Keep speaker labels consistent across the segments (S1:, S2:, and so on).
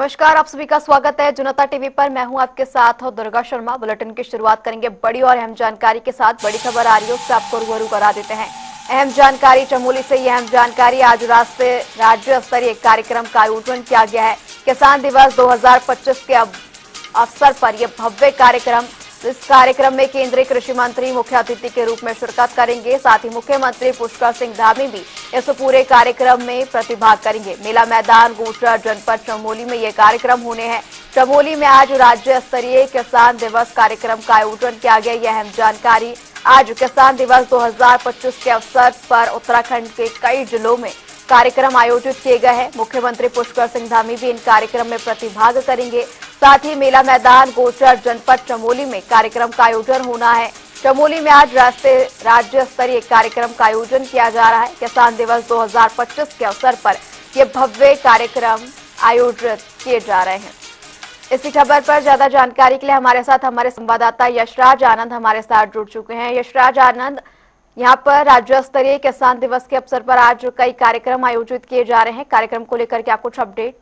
S1: नमस्कार, आप सभी का स्वागत है जनता टीवी पर। मैं हूं आपके साथ और दुर्गा शर्मा। बुलेटिन की शुरुआत करेंगे बड़ी और अहम जानकारी के साथ। बड़ी खबर आ रही है, उससे आपको रूबरू करा देते हैं। अहम जानकारी चमोली से। यह अहम जानकारी, आज राज्य स्तरीय कार्यक्रम का आयोजन किया गया है। किसान दिवस 2025 के अवसर पर यह भव्य कार्यक्रम, इस कार्यक्रम में केंद्रीय कृषि मंत्री मुख्य अतिथि के रूप में शिरकत करेंगे। साथ ही मुख्यमंत्री पुष्कर सिंह धामी भी इस पूरे कार्यक्रम में प्रतिभाग करेंगे। मेला मैदान गोचर जनपद चमोली में ये कार्यक्रम होने हैं। चमोली में आज राज्य स्तरीय किसान दिवस कार्यक्रम का आयोजन किया गया। यह अहम जानकारी, आज किसान दिवस 2025 के अवसर पर उत्तराखंड के कई जिलों में कार्यक्रम आयोजित किए गए हैं। मुख्यमंत्री पुष्कर सिंह धामी भी इन कार्यक्रम में प्रतिभाग करेंगे। साथ ही मेला मैदान गोचर जनपद चमोली में कार्यक्रम का आयोजन होना है। चमोली में आज राज्य स्तरीय कार्यक्रम का आयोजन किया जा रहा है। किसान दिवस 2025 के अवसर पर ये भव्य कार्यक्रम आयोजित किए जा रहे हैं। इसी खबर पर ज्यादा जानकारी के लिए हमारे साथ हमारे संवाददाता यशराज आनंद हमारे साथ जुड़ चुके हैं। यशराज आनंद, यहाँ पर राज्य स्तरीय किसान दिवस के अवसर पर आज कई कार्यक्रम आयोजित किए जा रहे हैं। कार्यक्रम को लेकर क्या कुछ अपडेट?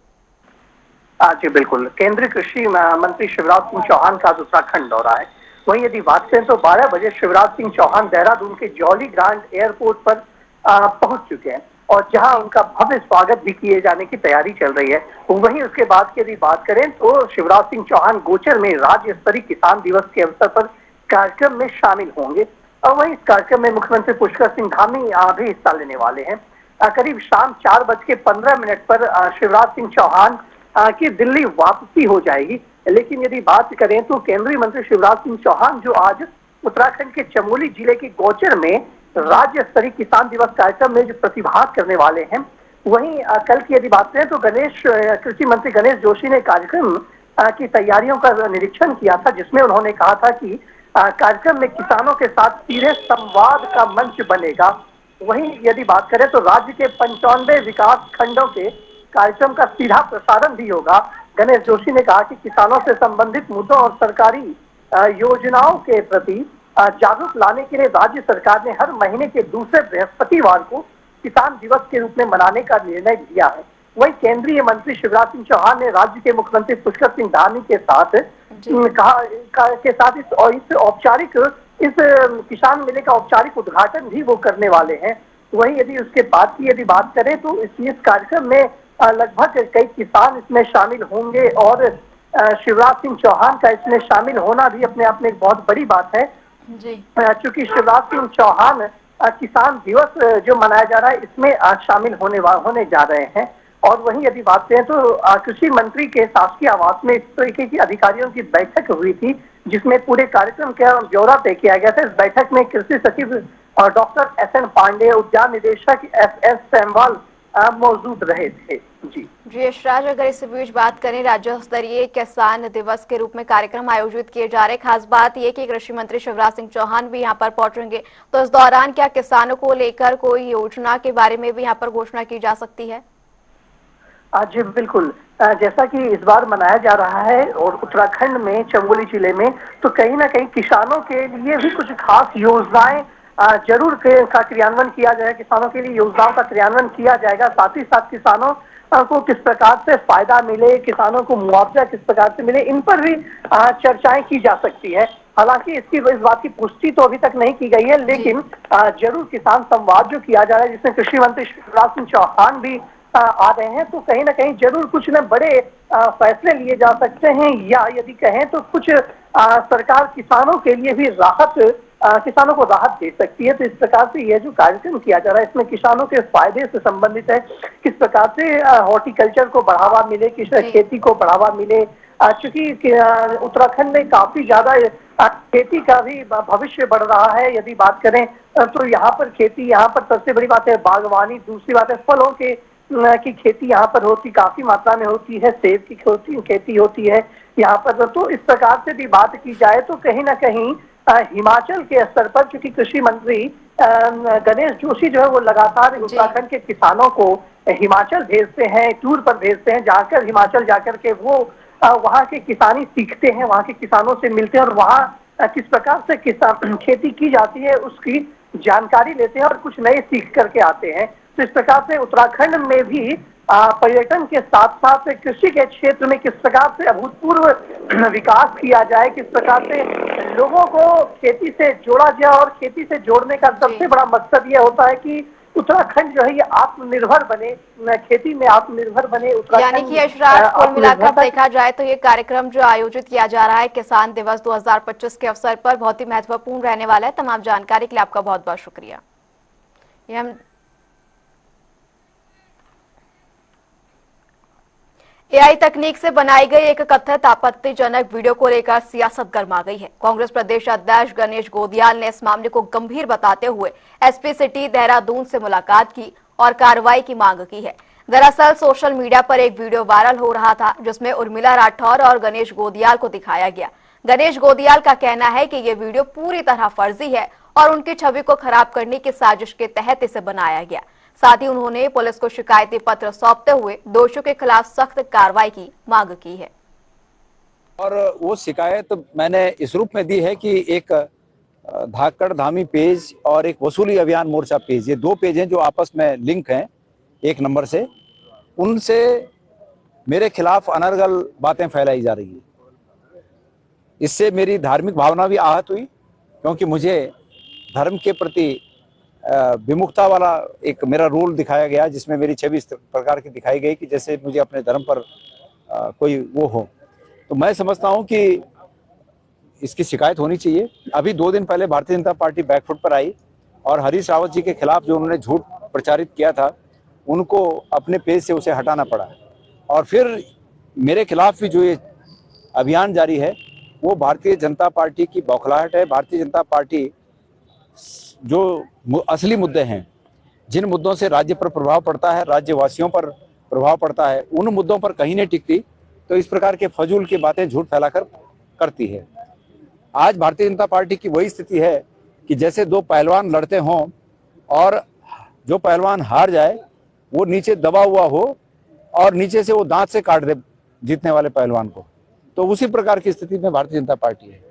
S2: जी बिल्कुल, केंद्रीय कृषि मंत्री शिवराज सिंह चौहान का उत्तराखंड दौरा है। वहीं यदि बात करें तो 12 बजे शिवराज सिंह चौहान देहरादून के जौली ग्रांड एयरपोर्ट पर पहुंच चुके हैं और जहां उनका भव्य स्वागत भी किए जाने की तैयारी चल रही है। वहीं उसके बाद की यदि बात करें तो शिवराज सिंह चौहान गोचर में राज्य स्तरीय किसान दिवस के अवसर पर कार्यक्रम में शामिल होंगे और वहीं इस कार्यक्रम में मुख्यमंत्री पुष्कर सिंह धामी भी हिस्सा लेने वाले हैं। करीब शाम 4:15 पर शिवराज सिंह चौहान की दिल्ली वापसी हो जाएगी। लेकिन यदि बात करें तो केंद्रीय मंत्री शिवराज सिंह चौहान जो आज उत्तराखंड के चमोली जिले के गौचर में राज्य स्तरीय किसान दिवस कार्यक्रम में जो प्रतिभाग करने वाले हैं, वहीं कल की यदि बात करें तो कृषि मंत्री गणेश जोशी ने कार्यक्रम की तैयारियों का निरीक्षण किया था, जिसमें उन्होंने कहा था कि कार्यक्रम में किसानों के साथ सीधे संवाद का मंच बनेगा। वहीं यदि बात करें तो राज्य के 95 विकास खंडों के कार्यक्रम का सीधा प्रसारण भी होगा। गणेश जोशी ने कहा कि किसानों से संबंधित मुद्दों और सरकारी योजनाओं के प्रति जागरूक लाने के लिए राज्य सरकार ने हर महीने के दूसरे बृहस्पतिवार को किसान दिवस के रूप में मनाने का निर्णय लिया है। वहीं केंद्रीय मंत्री शिवराज सिंह चौहान ने राज्य के मुख्यमंत्री पुष्कर सिंह धामी के साथ इस किसान मेले का औपचारिक उद्घाटन भी वो करने वाले हैं। वहीं यदि बात करें तो इस कार्यक्रम में लगभग कई किसान इसमें शामिल होंगे और शिवराज सिंह चौहान का इसमें शामिल होना भी अपने आप में एक बहुत बड़ी बात है जी। चूंकि शिवराज सिंह चौहान किसान दिवस जो मनाया जा रहा है इसमें शामिल होने जा रहे हैं। और वहीं यदि बात करें तो कृषि मंत्री के शासकीय आवास में इस तरीके की अधिकारियों की बैठक हुई थी, जिसमें पूरे कार्यक्रम का ब्यौरा तय किया गया था। इस बैठक में कृषि सचिव डॉक्टर SN पांडे, उद्यान निदेशक SS सेमवाल मौजूद रहे थे। जी
S1: यशराज, अगर इस बीच बात करें, राज्य स्तरीय किसान दिवस के रूप में कार्यक्रम आयोजित किए जा रहे हैं। खास बात यह कि कृषि मंत्री शिवराज सिंह चौहान भी यहां पर पहुंचेंगे, तो इस दौरान क्या किसानों को लेकर कोई योजना के बारे में भी यहां पर घोषणा की जा सकती है?
S2: जी बिल्कुल, जैसा कि इस बार मनाया जा रहा है और उत्तराखंड में चमोली जिले में, तो कहीं ना कहीं किसानों के लिए भी कुछ खास योजनाएं जरूर का क्रियान्वयन किया जाएगा। किसानों के लिए योजनाओं का क्रियान्वयन किया जाएगा। साथ ही साथ किसानों को किस प्रकार से फायदा मिले, किसानों को मुआवजा किस प्रकार से मिले, इन पर भी चर्चाएं की जा सकती है। हालांकि इस बात की पुष्टि तो अभी तक नहीं की गई है, लेकिन जरूर किसान संवाद जो किया जा रहा है जिसमें कृषि मंत्री शिवराज सिंह चौहान भी आ रहे हैं, तो कहीं ना कहीं जरूर कुछ न बड़े फैसले लिए जा सकते हैं, या यदि कहें तो कुछ सरकार किसानों के लिए भी किसानों को राहत दे सकती है। तो इस प्रकार से यह जो कार्यक्रम किया जा रहा है इसमें किसानों के फायदे से संबंधित है, किस प्रकार से हॉर्टिकल्चर को बढ़ावा मिले, किस खेती को बढ़ावा मिले। चूंकि उत्तराखंड में काफी ज्यादा खेती का भी भविष्य बढ़ रहा है। यदि बात करें तो यहाँ पर सबसे बड़ी बात है बागवानी, दूसरी बात है फलों की खेती यहाँ पर काफी मात्रा में होती है, सेब की खेती होती है यहाँ पर। तो इस प्रकार से भी बात की जाए तो कहीं ना कहीं हिमाचल के स्तर पर, क्योंकि कृषि मंत्री गणेश जोशी जो है वो लगातार उत्तराखंड के किसानों को हिमाचल भेजते हैं, टूर पर भेजते हैं, हिमाचल जाकर के वो वहाँ के किसानी सीखते हैं, वहाँ के किसानों से मिलते हैं और वहाँ किस प्रकार से खेती की जाती है उसकी जानकारी लेते हैं और कुछ नए सीख करके आते हैं। तो इस प्रकार से उत्तराखंड में भी पर्यटन के साथ साथ कृषि के क्षेत्र में किस प्रकार से अभूतपूर्व विकास किया जाए, किस प्रकार से लोगों को खेती से जोड़ा जाए। और खेती से जोड़ने का
S1: जी।
S2: सबसे बड़ा मकसद यह होता है कि उत्तराखंड जो है ये आत्मनिर्भर बने, खेती में आत्मनिर्भर बने।
S1: यानी कि
S2: उत्तराखंड
S1: यशराज, कुल मिलाकर
S2: आत्मनिर्भरता
S1: देखा जाए तो ये कार्यक्रम जो आयोजित किया जा रहा है किसान दिवस 2025 के अवसर पर बहुत ही महत्वपूर्ण रहने वाला है। तमाम जानकारी के लिए आपका बहुत बहुत शुक्रिया। ये हम एआई तकनीक से बनाई गई एक कथित आपत्तिजनक वीडियो को लेकर सियासत गर्मा गई है। कांग्रेस प्रदेश अध्यक्ष गणेश गोदियाल ने इस मामले को गंभीर बताते हुए एसपी सिटी देहरादून से मुलाकात की और कार्रवाई की मांग की है। दरअसल सोशल मीडिया पर एक वीडियो वायरल हो रहा था जिसमें उर्मिला राठौर और गणेश गोदियाल को दिखाया गया। गणेश गोदियाल का कहना है कि ये वीडियो पूरी तरह फर्जी है और उनकी छवि को खराब करने की साजिश के तहत इसे बनाया गया। साथ ही उन्होंने पुलिस को शिकायती पत्र सौंपते हुए दोषियों के खिलाफ सख्त कार्रवाई की मांग की है।
S3: और वो शिकायत मैंने इस रूप में दी है कि एक धाकड़ धामी पेज और एक वसूली अभियान मोर्चा पेज, ये दो पेज हैं जो आपस में लिंक हैं एक नंबर से, उनसे मेरे खिलाफ अनर्गल बातें फैलाई जा रही है। इससे मेरी धार्मिक भावना भी आहत हुई, क्योंकि मुझे धर्म के प्रति विमुखता वाला एक मेरा रोल दिखाया गया, जिसमें मेरी छवि इस प्रकार की दिखाई गई कि जैसे मुझे अपने धर्म पर कोई वो हो। तो मैं समझता हूं कि इसकी शिकायत होनी चाहिए। अभी 2 दिन पहले भारतीय जनता पार्टी बैकफुट पर आई और हरीश रावत जी के खिलाफ जो उन्होंने झूठ प्रचारित किया था, उनको अपने पेज से उसे हटाना पड़ा। और फिर मेरे खिलाफ भी जो ये अभियान जारी है वो भारतीय जनता पार्टी की बौखलाहट है। भारतीय जनता पार्टी जो असली मुद्दे हैं, जिन मुद्दों से राज्य पर प्रभाव पड़ता है, राज्यवासियों पर प्रभाव पड़ता है, उन मुद्दों पर कहीं नहीं टिकती, तो इस प्रकार के फजूल की बातें झूठ फैलाकर करती है। आज भारतीय जनता पार्टी की वही स्थिति है कि जैसे दो पहलवान लड़ते हों और जो पहलवान हार जाए वो नीचे दबा हुआ हो और नीचे से वो दांत से काट दे जीतने वाले पहलवान को। तो उसी प्रकार की स्थिति में भारतीय जनता पार्टी है।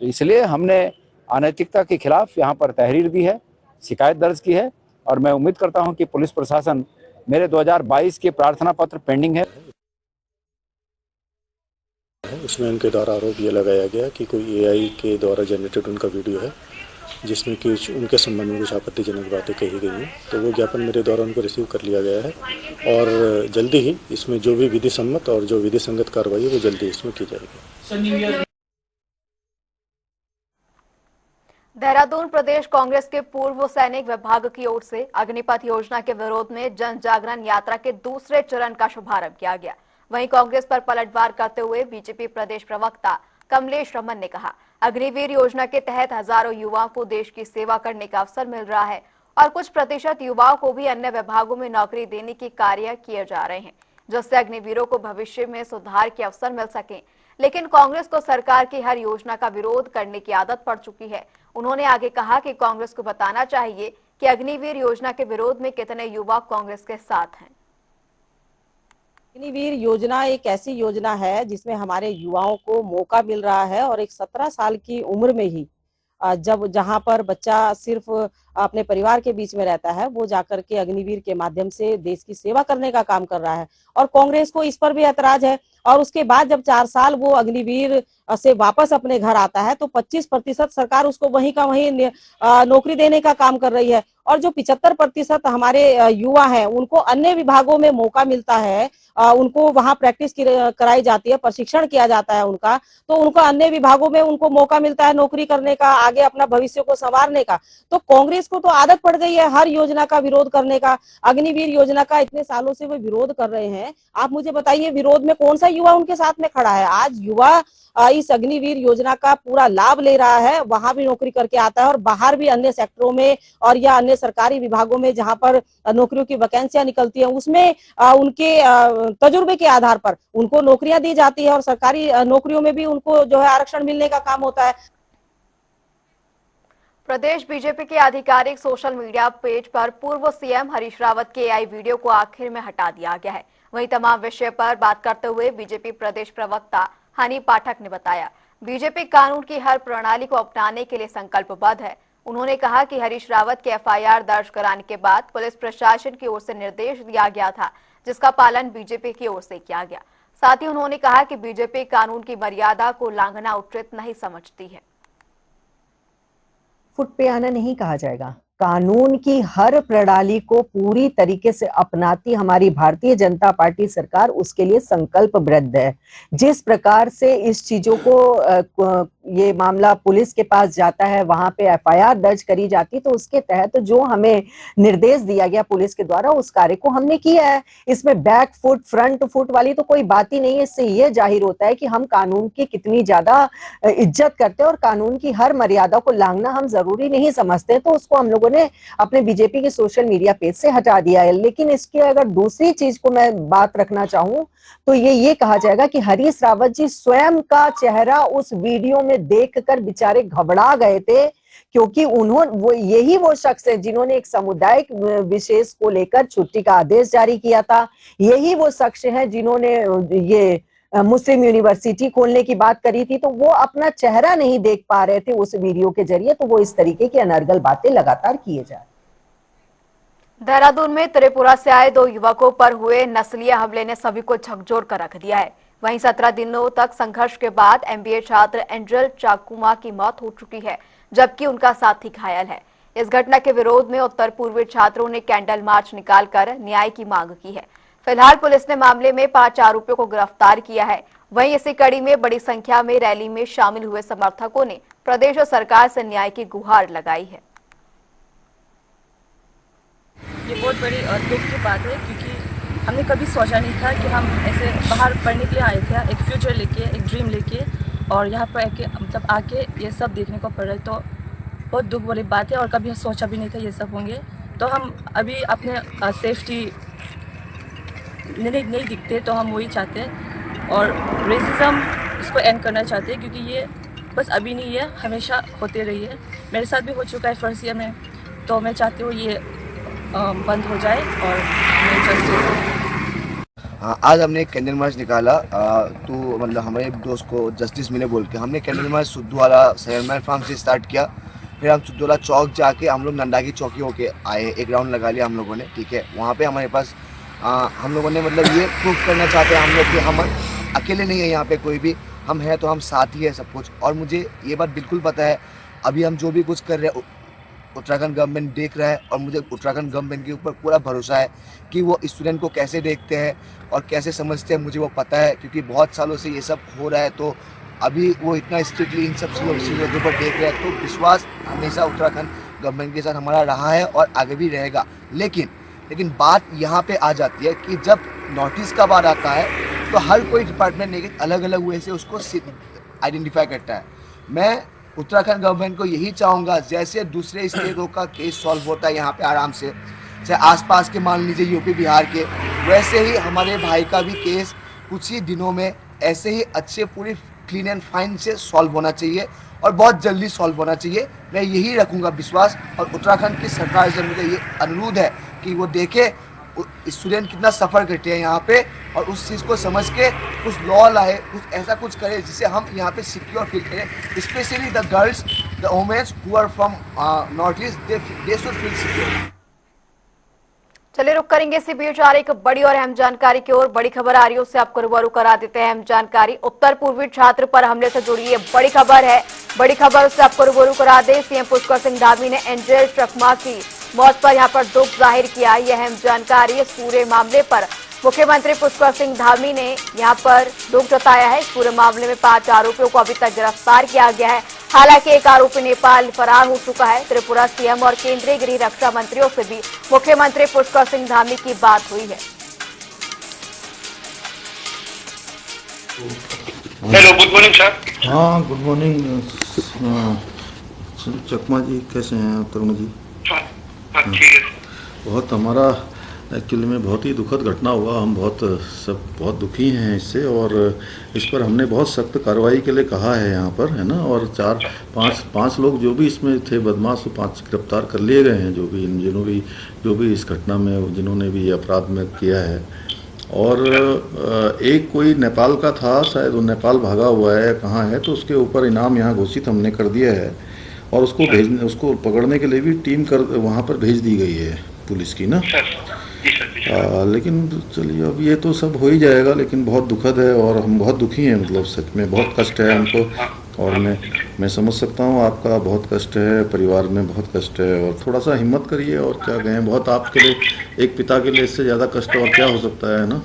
S3: तो इसलिए हमने अनैतिकता के खिलाफ यहाँ पर तहरीर दी है, शिकायत दर्ज की है, और मैं उम्मीद करता हूँ कि पुलिस प्रशासन, मेरे 2022 के प्रार्थना पत्र पेंडिंग है,
S4: उसमें उनके द्वारा आरोप ये लगाया गया कि कोई एआई के द्वारा जनरेटेड उनका वीडियो है जिसमें कि उनके संबंध में कुछ आपत्तिजनक बातें कही गई हैं। तो वो ज्ञापन मेरे द्वारा उनको रिसीव कर लिया गया है और जल्दी ही इसमें जो भी विधि सम्मत और जो विधि संगत कार्रवाई है वो जल्दी इसमें की जाएगी।
S1: देहरादून प्रदेश कांग्रेस के पूर्व सैनिक विभाग की ओर से अग्निपथ योजना के विरोध में जन जागरण यात्रा के दूसरे चरण का शुभारंभ किया गया। वहीं कांग्रेस पर पलटवार करते हुए बीजेपी प्रदेश प्रवक्ता कमलेश रमन ने कहा, अग्निवीर योजना के तहत हजारों युवाओं को देश की सेवा करने का अवसर मिल रहा है और कुछ प्रतिशत युवाओं को भी अन्य विभागों में नौकरी देने की कार्य किए जा रहे हैं, जिससे अग्निवीरों को भविष्य में सुधार के अवसर मिल सके। लेकिन कांग्रेस को सरकार की हर योजना का विरोध करने की आदत पड़ चुकी है। उन्होंने आगे कहा कि कांग्रेस को बताना चाहिए कि अग्निवीर योजना के विरोध में कितने युवा कांग्रेस के साथ हैं।
S5: अग्निवीर योजना एक ऐसी योजना है जिसमें हमारे युवाओं को मौका मिल रहा है और एक 17 साल की उम्र में ही जब जहां पर बच्चा सिर्फ अपने परिवार के बीच में रहता है, वो जाकर के अग्निवीर के माध्यम से देश की सेवा करने का काम कर रहा है। और कांग्रेस को इस पर भी ऐतराज है। और उसके बाद जब 4 साल वो अग्निवीर से वापस अपने घर आता है तो 25% सरकार उसको वहीं का वहीं नौकरी देने का काम कर रही है। और जो 75% हमारे युवा हैं उनको अन्य विभागों में मौका मिलता है, उनको वहां प्रैक्टिस कराई जाती है, प्रशिक्षण किया जाता है उनका, तो उनको अन्य विभागों में उनको मौका मिलता है नौकरी करने का, आगे अपना भविष्य को संवारने का। तो कांग्रेस को तो आदत पड़ गई है हर योजना का विरोध करने का। अग्निवीर योजना का इतने सालों से वो विरोध कर रहे हैं। आप मुझे बताइए विरोध में कौन सा युवा उनके साथ में खड़ा है? आज युवा इस अग्निवीर योजना का पूरा लाभ ले रहा है, वहां भी नौकरी करके आता है और बाहर भी अन्य सेक्टरों में और या अन्य सरकारी विभागों में जहां पर नौकरियों की वैकेंसियां निकलती हैं उसमें उनके तजुर्बे के आधार पर उनको नौकरियां दी जाती है और सरकारी नौकरियों में भी उनको जो है आरक्षण मिलने का काम होता है।
S1: प्रदेश बीजेपी के आधिकारिक सोशल मीडिया पेज पर पूर्व सीएम हरीश रावत के एआई वीडियो को आखिर में हटा दिया गया है। वहीं तमाम विषय पर बात करते हुए बीजेपी प्रदेश प्रवक्ता हनी पाठक ने बताया, बीजेपी कानून की हर प्रणाली को अपनाने के लिए संकल्पबद्ध है। उन्होंने कहा कि हरीश रावत के एफआईआर दर्ज कराने के बाद पुलिस प्रशासन की ओर से निर्देश दिया गया था, जिसका पालन बीजेपी की ओर से किया गया। साथ ही उन्होंने कहा कि बीजेपी कानून की मर्यादा को लांघना उचित नहीं समझती है।
S6: फुट पे आना नहीं कहा जाएगा। कानून की हर प्रणाली को पूरी तरीके से अपनाती हमारी भारतीय जनता पार्टी सरकार उसके लिए संकल्पबद्ध है। जिस प्रकार से इस चीजों को ये मामला पुलिस के पास जाता है, वहां पे एफआईआर दर्ज करी जाती, तो उसके तहत जो हमें निर्देश दिया गया पुलिस के द्वारा उस कार्य को हमने किया है। इसमें बैक फुट फ्रंट फुट वाली तो कोई बात ही नहीं है। इससे यह जाहिर होता है कि हम कानून की कितनी ज्यादा इज्जत करते हैं और कानून की हर मर्यादा को लांघना हम जरूरी नहीं समझते। तो उसको हम लोगों ने अपने बीजेपी के सोशल मीडिया पेज से हटा दिया है। लेकिन इसकी अगर दूसरी चीज को मैं बात रखना चाहूं तो ये कहा जाएगा कि हरीश रावत जी स्वयं का चेहरा उस वीडियो में देखकर बेचारे घबरा गए थे, क्योंकि यही वो शख्स है जिन्होंने एक सामुदायिक विशेष को लेकर छुट्टी का आदेश जारी किया था। यही वो शख्स है जिन्होंने ये मुस्लिम यूनिवर्सिटी खोलने की बात करी थी। तो वो अपना चेहरा नहीं देख पा रहे थे उस वीडियो के जरिए, तो वो इस तरीके की अनर्गल बातें लगातार किए जा रहे।
S1: देहरादून में त्रिपुरा से आए 2 युवकों पर हुए नस्लीय हमले ने सभी को झकझोर कर रख दिया है। वहीं 17 दिनों तक संघर्ष के बाद एमबीए छात्र एंजल चाकुमा की मौत हो चुकी है, जबकि उनका साथी घायल है। इस घटना के विरोध में उत्तर पूर्वी छात्रों ने कैंडल मार्च निकालकर न्याय की मांग की है। फिलहाल पुलिस ने मामले में 5 आरोपियों को गिरफ्तार किया है। वहीं इसी कड़ी में बड़ी संख्या में रैली में शामिल हुए समर्थकों ने प्रदेश सरकार से न्याय की गुहार लगाई है।
S7: ये बहुत बड़ी दुख की बात है, क्योंकि हमने कभी सोचा नहीं था कि हम ऐसे बाहर पढ़ने के लिए आए थे, एक फ्यूचर लेके, एक ड्रीम लेके, और यहाँ पर आके ये सब देखने को पड़ रहा है। तो बहुत दुख वाली बात है और कभी सोचा भी नहीं था ये सब होंगे। तो हम अभी अपने सेफ्टी नहीं दिखते, तो हम वही चाहते हैं और रेसिज्म इसको एंड करना चाहते हैं, क्योंकि ये बस अभी नहीं है, हमेशा होते रही है। मेरे साथ भी हो चुका है फर्स्ट ईयर में, तो मैं चाहती हूँ ये बंद हो जाए और जस्टिस।
S8: हाँ, आज हमने एक कैंडल मार्च निकाला तो मतलब हमारे दोस्त को जस्टिस मिले बोल के हमने कैंडल मार्च सुद्धवाला सैलमैन फार्म से स्टार्ट किया। फिर हम सुद्धवाला चौक जाके हम लोग नंदा की चौकी होके आए, एक राउंड लगा लिया हम लोगों ने, ठीक है। वहाँ पे हमारे पास हम लोगों ने मतलब ये प्रूफ करना चाहते हैं हम लोग कि हम अकेले नहीं है यहाँ पे, कोई भी हम है तो हम साथ ही है सब कुछ। और मुझे ये बात बिल्कुल पता है अभी हम जो भी कुछ कर रहे हैं उत्तराखंड गवर्नमेंट देख रहा है, और मुझे उत्तराखंड गवर्नमेंट के ऊपर पूरा भरोसा है कि वो स्टूडेंट को कैसे देखते हैं और कैसे समझते हैं, मुझे वो पता है, क्योंकि बहुत सालों से ये सब हो रहा है। तो अभी वो इतना स्ट्रिक्टली इन सब चीज़ों के ऊपर देख रहे हैं, तो विश्वास हमेशा उत्तराखंड गवर्नमेंट के साथ हमारा रहा है और आगे भी रहेगा। लेकिन बात यहाँ पे आ जाती है कि जब नोटिस का बात आता है तो हर कोई डिपार्टमेंट एक अलग अलग वे से उसको आइडेंटिफाई करता है। मैं उत्तराखंड गवर्नमेंट को यही चाहूँगा, जैसे दूसरे स्टेटों का केस सॉल्व होता है यहाँ पे आराम से, चाहे आसपास के मान लीजिए यूपी बिहार के, वैसे ही हमारे भाई का भी केस कुछ ही दिनों में ऐसे ही अच्छे पूरी क्लीन एंड फाइन से सॉल्व होना चाहिए और बहुत जल्दी सॉल्व होना चाहिए। मैं यही रखूँगा विश्वास, और उत्तराखंड की सरकार से मुझे ये अनुरोध है कि वो देखे स्टूडेंट कितना सफ़र करते हैं यहाँ पे, और उस चीज़ को समझ के कुछ लॉ लाए, कुछ ऐसा कुछ करे जिससे हम यहाँ पे सिक्योर फील करें। Specially the girls, the womens who are from north east, they should feel secure.
S1: चलिए रुक करेंगे इसी बीच आ रही एक बड़ी और अहम जानकारी की ओर। बड़ी खबर आ रही है, उससे आपको रूबरू करा देते हैं। अहम जानकारी उत्तर पूर्वी छात्र पर हमले से जुड़ी ये बड़ी खबर है। बड़ी खबर उससे आपको रूबरू करा दे। सीएम पुष्कर सिंह धामी ने एंजल चकमा की मौत पर यहां पर दुख जाहिर किया। यह अहम जानकारी इस पूरे मामले पर मुख्यमंत्री पुष्कर सिंह धामी ने यहां पर दुख जताया है। इस पूरे मामले में 5 आरोपियों को अभी तक गिरफ्तार किया गया है। हालांकि एक आरोपी नेपाल फरार हो चुका है। त्रिपुरा सीएम और केंद्रीय गृह रक्षा मंत्रियों से भी मुख्यमंत्री पुष्कर सिंह धामी की बात हुई है।
S9: Hello, good morning sir.
S10: हाँ, गुड मॉर्निंग चकमा जी, कैसे हैं तरुण जी?
S9: हाँ, ठीक है।
S10: बहुत हमारा एक्चुअली में बहुत ही दुखद घटना हुआ, हम बहुत दुखी हैं इससे, और इस पर हमने बहुत सख्त कार्रवाई के लिए कहा है यहाँ पर, है ना। और 4-5 लोग जो भी इसमें थे बदमाश, 5 गिरफ्तार कर लिए गए हैं, जो भी इस घटना में जिन्होंने भी अपराध में किया है। और एक कोई नेपाल का था, शायद वो नेपाल भागा हुआ है, कहाँ है, तो उसके ऊपर इनाम यहाँ घोषित हमने कर दिया है। और उसको पकड़ने के लिए भी टीम वहाँ पर भेज दी गई है पुलिस की ना। लेकिन चलिए अब ये तो सब हो ही जाएगा, लेकिन बहुत दुखद है और हम बहुत दुखी हैं, मतलब सच में बहुत कष्ट है हमको। और मैं समझ सकता हूँ आपका बहुत कष्ट है, परिवार में बहुत कष्ट है, और थोड़ा सा हिम्मत करिए। और क्या कहें, बहुत आपके लिए, एक पिता के लिए इससे ज़्यादा कष्ट और क्या हो सकता है ना।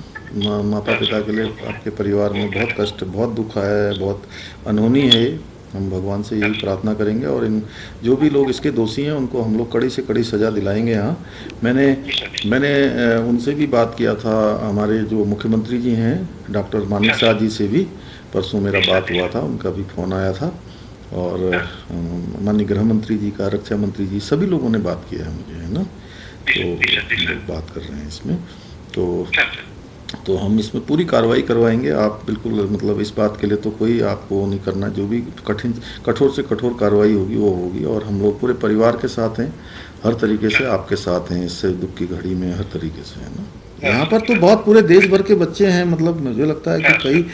S10: माता पिता के लिए आपके परिवार में बहुत कष्ट, बहुत दुख है, बहुत अनहोनी है। हम भगवान से यही प्रार्थना करेंगे और इन जो भी लोग इसके दोषी हैं उनको हम लोग कड़ी से कड़ी सज़ा दिलाएंगे। यहाँ मैंने उनसे भी बात किया था, हमारे जो मुख्यमंत्री जी हैं डॉक्टर मानिक शाह जी से भी परसों मेरा बात हुआ था, उनका भी फ़ोन आया था। और माननीय गृह मंत्री जी का, रक्षा मंत्री जी, सभी लोगों ने बात किया है मुझे, है ना। तो बात कर रहे हैं इसमें, तो हम इसमें पूरी कार्रवाई करवाएंगे। आप बिल्कुल, मतलब इस बात के लिए तो कोई आपको नहीं करना, जो भी कठोर से कठोर कार्रवाई होगी वो होगी। और हम लोग पूरे परिवार के साथ हैं, हर तरीके से आपके साथ हैं, इससे दुख की घड़ी में हर तरीके से, है ना। यहाँ पर तो बहुत पूरे देश भर के बच्चे हैं, मतलब मुझे लगता है कि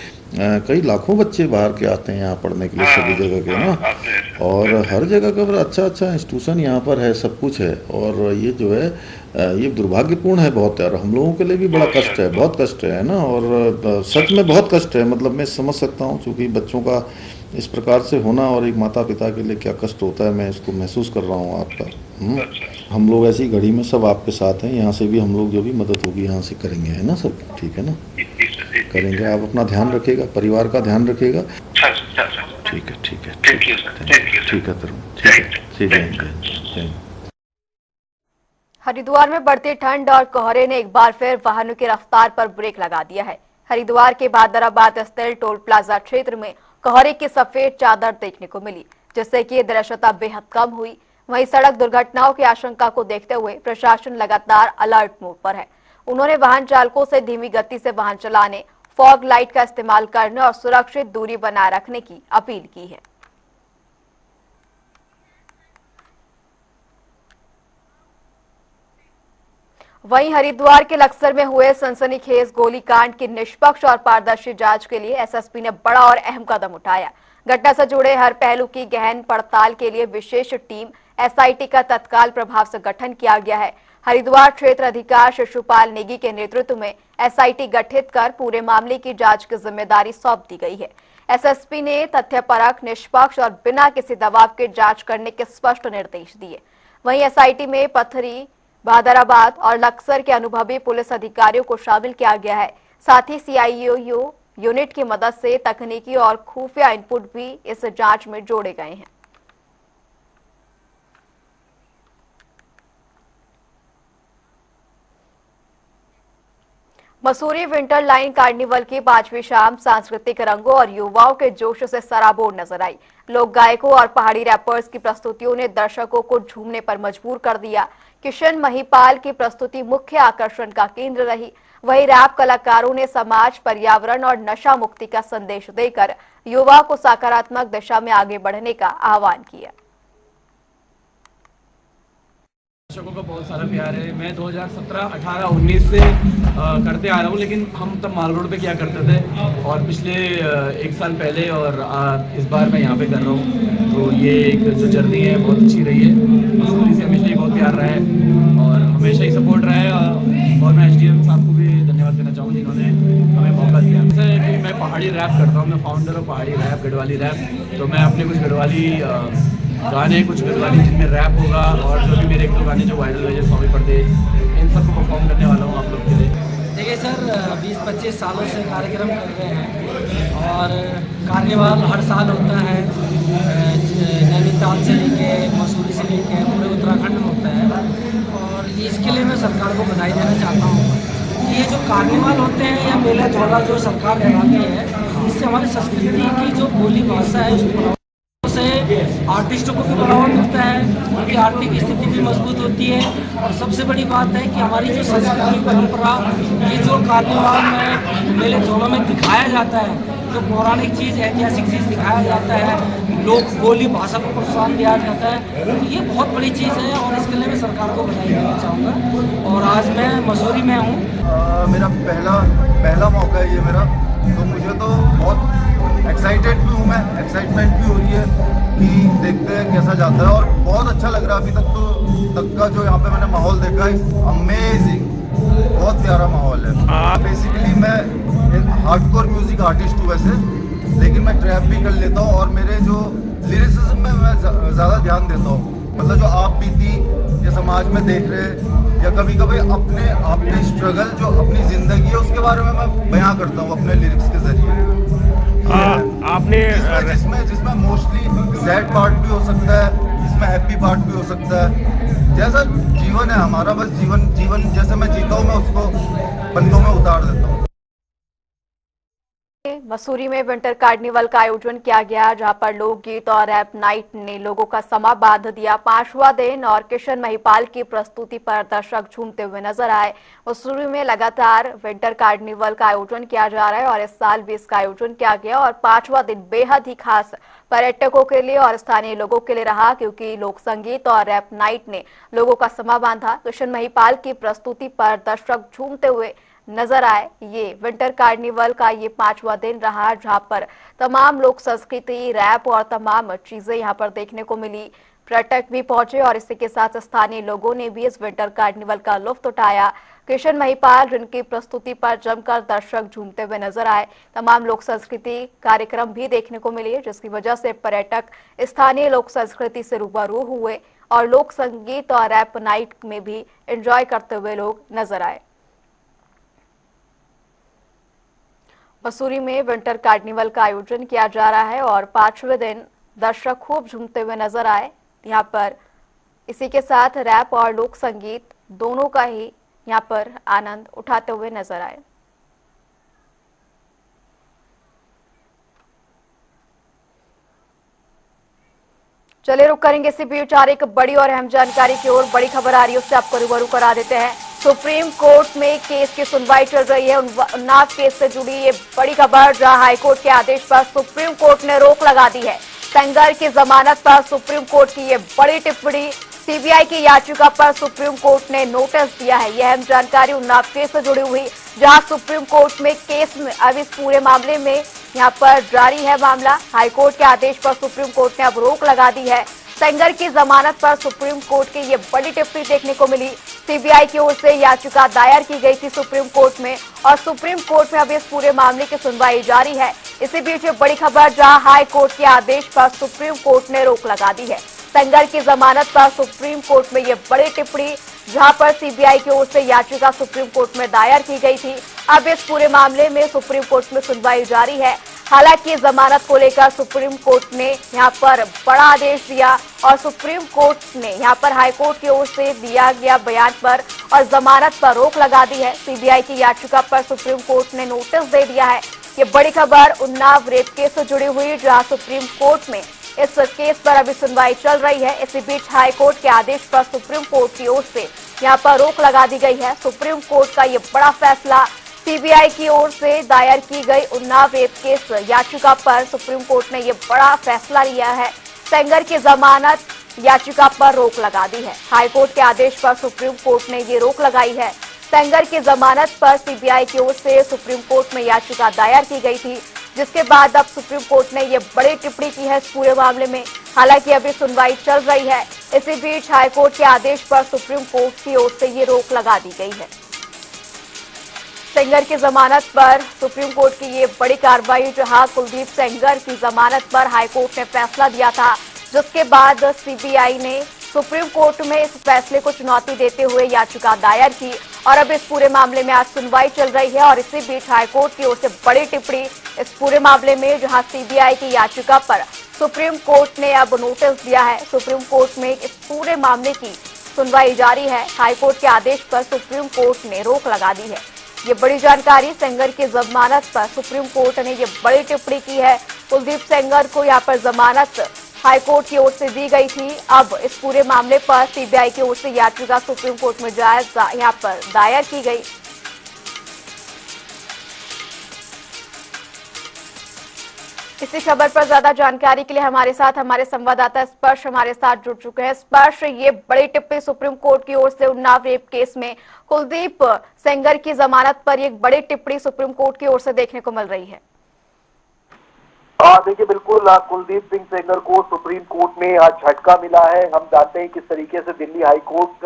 S10: कई लाखों बच्चे बाहर के आते हैं यहाँ पढ़ने के लिए, सभी जगह के ना। और हर जगह का अच्छा इंस्टीट्यूशन यहाँ पर है, सब कुछ है। और ये जो है ये दुर्भाग्यपूर्ण है बहुत यार, हम लोगों के लिए भी बड़ा कष्ट है, बहुत कष्ट है ना। और सच में बहुत कष्ट है, मतलब मैं समझ सकता हूँ, क्योंकि बच्चों का इस प्रकार से होना और एक माता पिता के लिए क्या कष्ट होता है, मैं इसको महसूस कर रहा हूँ आपका। हम लोग ऐसी घड़ी में सब आपके साथ हैं, यहाँ से भी हम लोग जो भी मदद होगी यहाँ से करेंगे, है ना सब, ठीक है ना, करेंगे। आप अपना ध्यान रखिएगा, परिवार का ध्यान रखिएगा। ठीक है, ठीक है, ठीक है तरुण, ठीक है।
S1: हरिद्वार में बढ़ती ठंड और कोहरे ने एक बार फिर वाहनों की रफ्तार पर ब्रेक लगा दिया है। हरिद्वार के बादराबाद स्थित टोल प्लाजा क्षेत्र में कोहरे की सफेद चादर देखने को मिली, जिससे कि दृश्यता बेहद कम हुई। वहीं सड़क दुर्घटनाओं की आशंका को देखते हुए प्रशासन लगातार अलर्ट मोड पर है। उन्होंने वाहन चालकों से धीमी गति से वाहन चलाने, फॉग लाइट का इस्तेमाल करने और सुरक्षित दूरी बनाए रखने की अपील की है। वहीं हरिद्वार के लक्सर में हुए सनसनीखेज गोलीकांड की निष्पक्ष और पारदर्शी जांच के लिए एसएसपी ने बड़ा और अहम कदम उठाया। घटना से जुड़े हर पहलू की गहन पड़ताल के लिए विशेष टीम एसआईटी का तत्काल प्रभाव से गठन किया गया है। हरिद्वार क्षेत्र अधिकारी शिशुपाल नेगी के नेतृत्व में एसआईटी गठित कर पूरे मामले की जांच की जिम्मेदारी सौंप दी गई है। एसएसपी ने तथ्यपरक, निष्पक्ष और बिना किसी दबाव के जांच करने के स्पष्ट निर्देश दिए। वहीं एसआईटी में पथरी, बादराबाद और लक्सर के अनुभवी पुलिस अधिकारियों को शामिल किया गया है। साथ ही सीआईओ यूनिट की मदद से तकनीकी और खुफिया इनपुट भी इस जांच में जोड़े गए हैं। मसूरी विंटर लाइन कार्निवल की 5वीं शाम सांस्कृतिक रंगों और युवाओं के जोश से सराबोर नजर आई। लोक गायकों और पहाड़ी रैपर्स की प्रस्तुतियों ने दर्शकों को झूमने पर मजबूर कर दिया। किशन महिपाल की प्रस्तुति मुख्य आकर्षण का केंद्र रही। वहीं रैप कलाकारों ने समाज, पर्यावरण और नशा मुक्ति का संदेश देकर युवा को सकारात्मक दिशा में आगे बढ़ने का आह्वान किया।
S11: दर्शकों का बहुत सारा प्यार है। मैं 2017, 18, 19 से करते आ रहा हूँ, लेकिन हम तब माल रोड पे क्या करते थे और पिछले 1 साल पहले और इस बार मैं यहाँ पे कर रहा हूँ। तो ये एक जो जर्नी है बहुत अच्छी रही है, मसूरी से हमेशा ही बहुत प्यार रहा है और हमेशा ही सपोर्ट रहा है। और मैं एसडीएम साहब को भी धन्यवाद देना चाहूँगा जिन्होंने हमें मौका दिया। जैसे मैं पहाड़ी रैप करता हूँ, मैं फाउंडर ऑफ पहाड़ी रैप, गढ़वाली रैप। तो मैं अपने कुछ गढ़वाली गाने, कुछ गढ़वाली जिनमें रैप होगा और जो भी मेरे 1-2 गाने जो वायरल हुए, स्वामी परदेश, इन सबको परफॉर्म करने वाला हूँ आप लोग के लिए।
S12: देखिए सर, 20-25 सालों से कार्यक्रम कर रहे हैं और कार्निवाल हर साल होता है। नैनीताल से लेके मसूरी से लेके पूरे उत्तराखंड में होता है और इसके लिए मैं सरकार को बधाई देना चाहता हूँ कि ये जो कार्निवाल होते हैं या मेला झोला जो सरकार लगाती है, इससे हमारी संस्कृति की जो बोली भाषा है उसको आर्टिस्टों को भी बढ़ावा मिलता है, उनकी आर्थिक स्थिति भी मजबूत होती है। और सबसे बड़ी बात है कि हमारी जो संस्कृति परंपरा, ये जो कार्निवाल में मेले झोलों में दिखाया जाता है, जो पौराणिक चीज़, ऐतिहासिक चीज़ दिखाया जाता है, लोक बोली भाषा को प्रोत्साहन दिया जाता है, तो ये बहुत बड़ी चीज़ है और इसके लिए मैं सरकार को बधाई देना चाहूँगा। और आज मैं मसूरी में हूँ।
S13: मेरा पहला मौका है ये मेरा तो मुझे तो बहुत एक्साइटेड भी हूँ मैं, एक्साइटमेंट भी हो रही है कि देखते हैं कैसा जाता है। और बहुत अच्छा लग रहा है अभी तक का जो यहाँ पे मैंने माहौल देखा है, अमेजिंग, बहुत प्यारा माहौल है। बेसिकली मैं एक हार्डकोर म्यूजिक आर्टिस्ट हूँ वैसे, लेकिन मैं ट्रैप भी कर लेता हूँ और मेरे जो लिरिसिज्म में मैं ज़्यादा ध्यान देता हूँ। मतलब जो आप बीती या समाज में देख रहे हैं या कभी कभी अपने स्ट्रगल जो अपनी ज़िंदगी है उसके बारे में मैं बयां करता हूँ अपने लिरिक्स के जरिए।
S14: आपने
S13: जिसमें मोस्टली सैड पार्ट भी हो सकता है, जिसमें हैप्पी पार्ट भी हो सकता है। जैसा जीवन है हमारा, बस जीवन जैसे मैं जीता हूँ मैं उसको बंदों में उतार देता हूँ।
S1: मसूरी में विंटर कार्निवल का आयोजन किया गया, जहां पर लोकगीत और रैप नाइट ने लोगों का समा बांध दिया। 5वां दिन और किशन महिपाल की प्रस्तुति पर दर्शक झूमते हुए नजर आए। मसूरी में लगातार विंटर कार्निवल का आयोजन किया जा रहा है और इस साल भी इसका आयोजन किया गया और 5वां दिन बेहद ही खास पर्यटकों के लिए और स्थानीय लोगों के लिए रहा, क्योंकि लोक संगीत और रैप नाइट ने लोगों का समा बांधा। किशन महिपाल की प्रस्तुति पर दर्शक झूमते हुए नजर आए। ये विंटर कार्निवल का ये 5वां दिन रहा, जहां पर तमाम लोक संस्कृति, रैप और तमाम चीजें यहां पर देखने को मिली। पर्यटक भी पहुंचे और इसी के साथ स्थानीय लोगों ने भी इस विंटर कार्निवल का लुत्फ उठाया। किशन महिपाल जिनकी प्रस्तुति पर जमकर दर्शक झूमते हुए नजर आए। तमाम लोक संस्कृति कार्यक्रम भी देखने को मिले, जिसकी वजह से पर्यटक स्थानीय लोक संस्कृति से रूबरू हुए और लोक संगीत और रैप नाइट में भी एंजॉय करते हुए लोग नजर आए। मसूरी में विंटर कार्निवल का आयोजन किया जा रहा है और 5वें दिन दर्शक खूब झूमते हुए नजर आए। यहाँ पर इसी के साथ रैप और लोक संगीत दोनों का ही यहाँ पर आनंद उठाते हुए नजर आए। चलिए रुक करेंगे इसी बीच और एक बड़ी और अहम जानकारी की ओर। बड़ी खबर आ रही है, उससे आपको रूबरू करा देते हैं। सुप्रीम कोर्ट में केस की सुनवाई चल रही है। उन्नाव केस से जुड़ी ये बड़ी खबर, जहां हाईकोर्ट के आदेश पर सुप्रीम कोर्ट ने रोक लगा दी है। सेंगर की जमानत पर सुप्रीम कोर्ट की ये बड़ी टिप्पणी। सीबीआई की याचिका पर सुप्रीम कोर्ट ने नोटिस दिया है। यह अहम जानकारी उन्नाव केस से जुड़ी हुई, जहां सुप्रीम कोर्ट में केस में अब इस पूरे मामले में यहाँ पर जारी है मामला। हाईकोर्ट के आदेश पर सुप्रीम कोर्ट ने अब रोक लगा दी है। सेंगर की जमानत पर सुप्रीम कोर्ट की ये बड़ी टिप्पणी देखने को मिली। सीबीआई की ओर से याचिका दायर की गई थी सुप्रीम कोर्ट में और सुप्रीम कोर्ट में अब इस पूरे मामले की सुनवाई जारी है। इसी बीच ये बड़ी खबर, जहां हाई कोर्ट के आदेश पर सुप्रीम कोर्ट ने रोक लगा दी है। सेंगर की जमानत पर सुप्रीम कोर्ट में ये बड़ी टिप्पणी, जहां पर सीबीआई की ओर से याचिका सुप्रीम कोर्ट में दायर की गई थी। अब इस पूरे मामले में सुप्रीम कोर्ट में सुनवाई जारी है। हालांकि जमानत को लेकर सुप्रीम कोर्ट ने यहां पर बड़ा आदेश दिया और सुप्रीम कोर्ट ने यहां पर हाईकोर्ट की ओर से दिया गया बयान पर और जमानत पर रोक लगा दी है। सीबीआई की याचिका पर सुप्रीम कोर्ट ने नोटिस दे दिया है। ये बड़ी खबर उन्नाव रेप केस से जुड़ी हुई, जहां सुप्रीम कोर्ट में इस केस पर अभी सुनवाई चल रही है। इसी बीच हाईकोर्ट के आदेश पर सुप्रीम कोर्ट की ओर से यहाँ पर रोक लगा दी गई है। सुप्रीम कोर्ट का ये बड़ा फैसला, सीबीआई की ओर से दायर की गई उन्नाव रेप केस याचिका पर सुप्रीम कोर्ट ने ये बड़ा फैसला लिया है। सेंगर की जमानत याचिका पर रोक लगा दी है। हाईकोर्ट के आदेश पर सुप्रीम कोर्ट ने ये रोक लगाई है। सेंगर की जमानत पर सीबीआई की ओर से सुप्रीम कोर्ट में याचिका दायर की गई थी, जिसके बाद अब सुप्रीम कोर्ट ने ये बड़ी टिप्पणी की है इस पूरे मामले में। हालांकि अभी सुनवाई चल रही है। इसी बीच हाईकोर्ट के आदेश पर सुप्रीम कोर्ट की ओर से ये रोक लगा दी गई है। सेंगर की जमानत पर सुप्रीम कोर्ट की ये बड़ी कार्रवाई, जहां कुलदीप सेंगर की जमानत पर हाईकोर्ट ने फैसला दिया था, जिसके बाद सीबीआई ने सुप्रीम कोर्ट में इस फैसले को चुनौती देते हुए याचिका दायर की और अब इस पूरे मामले में आज सुनवाई चल रही है। और इसी बीच हाईकोर्ट की ओर से बड़ी टिप्पणी इस पूरे मामले में, जहां सीबीआई की याचिका पर सुप्रीम कोर्ट ने अब नोटिस दिया है। सुप्रीम कोर्ट में इस पूरे मामले की सुनवाई जारी है। हाईकोर्ट के आदेश पर सुप्रीम कोर्ट ने रोक लगा दी है। ये बड़ी जानकारी, सेंगर की जमानत पर सुप्रीम कोर्ट ने ये बड़ी टिप्पणी की है। कुलदीप सेंगर को यहाँ पर जमानत हाईकोर्ट की ओर से दी गई थी। अब इस पूरे मामले पर सीबीआई की ओर से याचिका सुप्रीम कोर्ट में यहाँ पर दायर की गई। इसी खबर पर ज्यादा जानकारी के लिए हमारे साथ हमारे संवाददाता स्पर्श हमारे साथ जुड़ चुके हैं। स्पर्श, ये बड़ी टिप्पणी सुप्रीम कोर्ट की ओर से उन्नाव रेप केस में कुलदीप सेंगर की जमानत पर एक बड़ी टिप्पणी सुप्रीम कोर्ट की ओर से देखने को मिल रही है।
S14: देखिए, बिल्कुल कुलदीप सिंह सेंगर को सुप्रीम कोर्ट में झटका मिला है। हम जानते हैं किस तरीके से दिल्ली हाई कोर्ट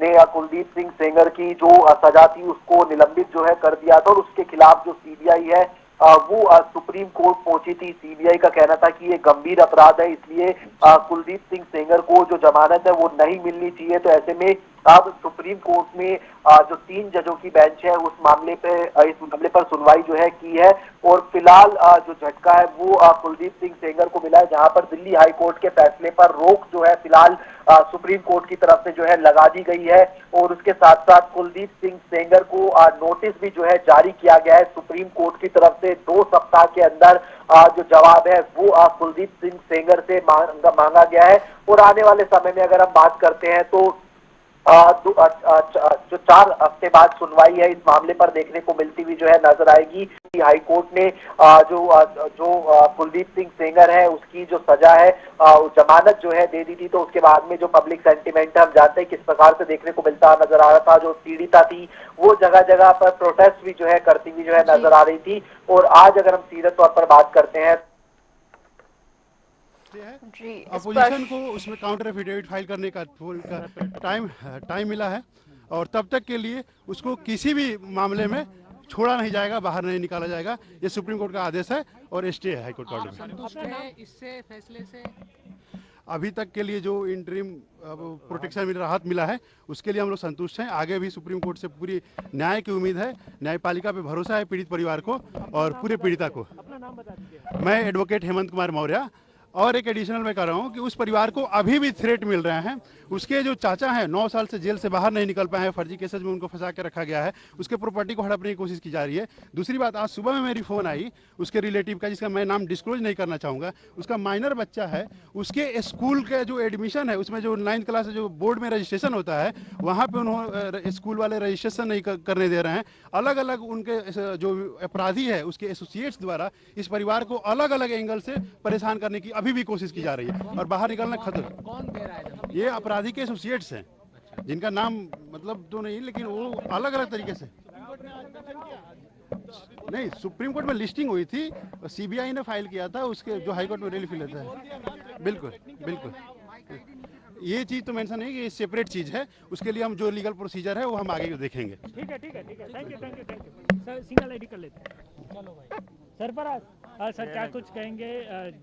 S14: ने कुलदीप सिंह सेंगर की जो सजा थी उसको निलंबित जो है कर दिया था और उसके खिलाफ जो सीबीआई है वो सुप्रीम कोर्ट पहुंची थी। सीबीआई का कहना था कि ये गंभीर अपराध है, इसलिए कुलदीप सिंह सेंगर को जो जमानत है वो नहीं मिलनी चाहिए। तो ऐसे में अब सुप्रीम कोर्ट में जो 3 जजों की बेंच है इस मामले पर सुनवाई जो है की है और फिलहाल जो झटका है वो कुलदीप सिंह सेंगर को मिला है, जहां पर दिल्ली हाई कोर्ट के फैसले पर रोक जो है फिलहाल सुप्रीम कोर्ट की तरफ से जो है लगा दी गई है और उसके साथ साथ कुलदीप सिंह सेंगर को नोटिस भी जो है जारी किया गया है सुप्रीम कोर्ट की तरफ से। 2 सप्ताह के अंदर जो जवाब है वो कुलदीप सिंह सेंगर से मांगा गया है और आने वाले समय में अगर हम बात करते हैं तो जो 4 हफ्ते बाद सुनवाई है इस मामले पर देखने को मिलती हुई जो है नजर आएगी। हाई कोर्ट ने जो कुलदीप सिंह सेंगर है उसकी जो सजा है जमानत जो है दे दी थी, तो उसके बाद में जो पब्लिक सेंटिमेंट है हम जानते हैं किस प्रकार से देखने को मिलता नजर आ रहा था। जो पीड़िता थी वो जगह जगह पर प्रोटेस्ट भी जो है करती हुई जो है नजर आ रही थी और आज अगर हम सीधे तौर पर बात करते हैं
S15: अपोजिशन को उसमें काउंटर एफिडेविट फाइल करने का टाइम मिला है और तब तक के लिए उसको किसी भी मामले में छोड़ा नहीं जाएगा, बाहर नहीं निकाला जाएगा। ये सुप्रीम कोर्ट का आदेश है और स्टे है हाई कोर्ट ऑर्डर में।
S12: संतुष्ट हैं इससे फैसले से?
S15: अभी तक के लिए जो इंटरिम प्रोटेक्शन में राहत मिला है उसके लिए हम लोग संतुष्ट हैं। आगे भी सुप्रीम कोर्ट से पूरी न्याय की उम्मीद है, न्यायपालिका पे भरोसा है पीड़ित परिवार को और पूरे पीड़िता को।
S12: अपना नाम बता दीजिए।
S15: मैं एडवोकेट हेमंत कुमार मौर्य और एक एडिशनल मैं कर रहा हूँ कि उस परिवार को अभी भी थ्रेट मिल रहे हैं। उसके जो चाचा हैं 9 साल से जेल से बाहर नहीं निकल पाए हैं, फर्जी केसेस में उनको फंसा के रखा गया है, उसके प्रॉपर्टी को हड़पने की कोशिश की जा रही है। दूसरी बात, आज सुबह में मेरी फ़ोन आई उसके रिलेटिव का, जिसका मैं नाम डिस्क्लोज नहीं करना चाहूँगा। उसका माइनर बच्चा है, उसके स्कूल का जो एडमिशन है उसमें जो 9th क्लास जो बोर्ड में रजिस्ट्रेशन होता है वहाँ पर उन्होंने स्कूल वाले रजिस्ट्रेशन नहीं करने दे रहे हैं। अलग अलग उनके जो अपराधी है उसके एसोसिएट्स द्वारा इस परिवार को अलग अलग एंगल से परेशान करने की अभी भी कोशिश की जा रही है और बाहर निकलना खतरा।
S12: कौन दे रहा है?
S15: ये अपराधी के एसोसिएट्स हैं जिनका नाम मतलब तो नहीं, लेकिन वो अलग अलग तरीके से नहीं। सुप्रीम कोर्ट में लिस्टिंग हुई थी, सीबीआई ने फाइल किया था, उसके जो हाई कोर्ट में रिलीफ लेता है। बिल्कुल बिल्कुल, ये चीज तो मेंशन है कि ये सेपरेट चीज है, उसके लिए हम जो लीगल प्रोसीजर है वो हम आगे देखेंगे।
S12: ठीक है ठीक है ठीक है, thank you sir. Single ID कर लेते हैं। चलो भाई सरफराज सर क्या कुछ कहेंगे?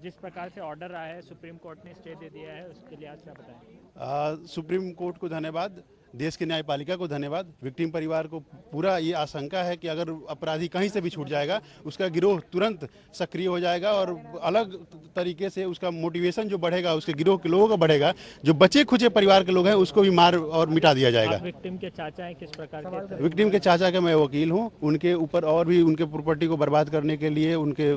S12: जिस प्रकार से ऑर्डर आया है, सुप्रीम कोर्ट ने स्टे दे दिया है, उसके लिए आज क्या बताएं?
S15: सुप्रीम कोर्ट को धन्यवाद, देश की न्यायपालिका को धन्यवाद। विक्टिम परिवार को पूरा ये आशंका है कि अगर अपराधी कहीं से भी छूट जाएगा उसका गिरोह तुरंत सक्रिय हो जाएगा और अलग तरीके से उसका मोटिवेशन जो बढ़ेगा, उसके गिरोह के लोगों का बढ़ेगा। जो बचे खुचे परिवार के लोग हैं उसको भी मार और मिटा दिया जाएगा।
S12: विक्टिम के चाचा हैं, किस प्रकार के?
S15: विक्टिम के चाचा का मैं वकील हूँ, उनके ऊपर और भी उनके प्रॉपर्टी को बर्बाद करने के लिए, उनके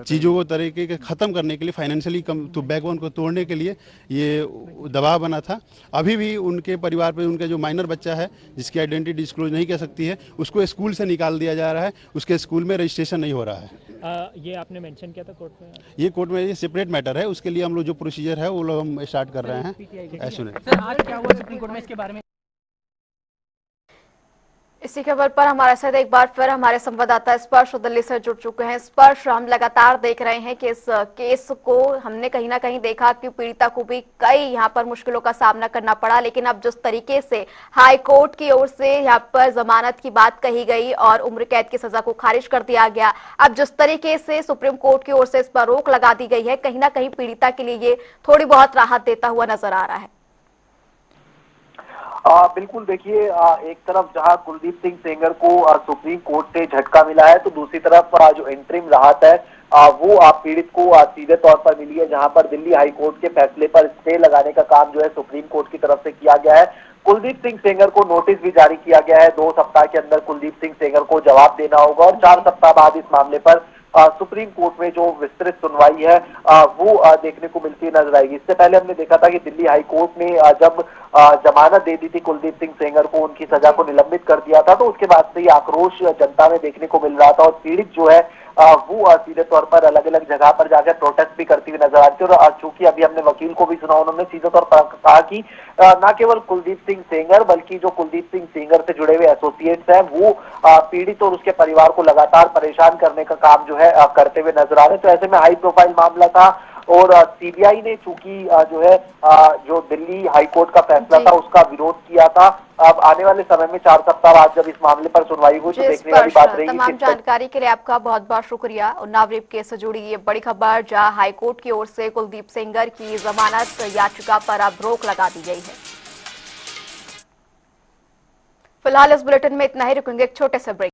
S15: चीज़ों को तरीके के ख़त्म करने के लिए, फाइनेंशियली तो बैकबोन को तोड़ने के लिए ये दबाव बना था। अभी भी उनके परिवार पे उनका जो माइनर बच्चा है जिसकी आइडेंटिटी डिस्क्लोज नहीं कर सकती है, उसको स्कूल से निकाल दिया जा रहा है, उसके स्कूल में रजिस्ट्रेशन नहीं हो रहा है।
S12: ये आपने मेंशन किया था कोर्ट में?
S15: ये कोर्ट में ये सेपरेट मैटर है, उसके लिए हम लोग जो प्रोसीजर है वो लोग हम स्टार्ट कर रहे हैं। सुने
S12: सर, आज क्या हुआ सुप्रीम कोर्ट में, इसके बारे में?
S1: इसी खबर पर हमारे साथ एक बार फिर हमारे संवाददाता स्पर्श दिल्ली से जुड़ चुके हैं। स्पर्श, हम लगातार देख रहे हैं कि इस केस को हमने कहीं ना कहीं देखा कि पीड़िता को भी कई यहाँ पर मुश्किलों का सामना करना पड़ा, लेकिन अब जिस तरीके से हाई कोर्ट की ओर से यहाँ पर जमानत की बात कही गई और उम्र कैद की सजा को खारिज कर दिया गया, अब जिस तरीके से सुप्रीम कोर्ट की ओर से इस पर रोक लगा दी गई है, कहीं ना कहीं पीड़िता के लिए ये थोड़ी बहुत राहत देता हुआ नजर आ रहा है।
S14: बिल्कुल, देखिए एक तरफ जहां कुलदीप सिंह सेंगर को सुप्रीम कोर्ट से झटका मिला है, तो दूसरी तरफ जो इंटरिम राहत है वो पीड़ित को सीधे तौर पर मिली है, जहां पर दिल्ली हाई कोर्ट के फैसले पर स्टे लगाने का काम जो है सुप्रीम कोर्ट की तरफ से किया गया है। कुलदीप सिंह सेंगर को नोटिस भी जारी किया गया है, 2 सप्ताह के अंदर कुलदीप सिंह सेंगर को जवाब देना होगा और 4 सप्ताह बाद इस मामले पर सुप्रीम कोर्ट में जो विस्तृत सुनवाई है वो देखने को मिलती नजर आएगी। इससे पहले हमने देखा था कि दिल्ली हाई कोर्ट ने जब जमानत दे दी थी कुलदीप सिंह सेंगर को, उनकी सजा को निलंबित कर दिया था, तो उसके बाद से ये आक्रोश जनता में देखने को मिल रहा था और पीड़ित जो है वो सीधे तौर पर अलग अलग जगह पर जाकर प्रोटेस्ट भी करती हुई नजर आती है। और चूंकि अभी हमने वकील को भी सुना, उन्होंने सीधे तौर पर कहा कि न केवल कुलदीप सिंह सेंगर बल्कि जो कुलदीप सिंह सेंगर से जुड़े हुए एसोसिएट्स हैं वो पीड़ित और उसके परिवार को लगातार परेशान करने का काम जो है करते हुए नजर आ रहे हैं। तो ऐसे में हाई प्रोफाइल मामला था और सीबीआई ने चूंकि जो है जो दिल्ली हाईकोर्ट का फैसला था उसका विरोध किया था। अब आने वाले समय में 4 सप्ताह बाद जब इस मामले पर सुनवाई हुई तो देखने वाली बात रहेगी।
S1: तमाम जानकारी के लिए आपका बहुत बहुत शुक्रिया। उन्नाव रेप केस से जुड़ी ये बड़ी खबर जहां हाईकोर्ट की ओर से कुलदीप सेंगर की जमानत याचिका पर अब रोक लगा दी गई है। फिलहाल इस बुलेटिन में इतना ही, रुकेंगे एक छोटे से ब्रेक।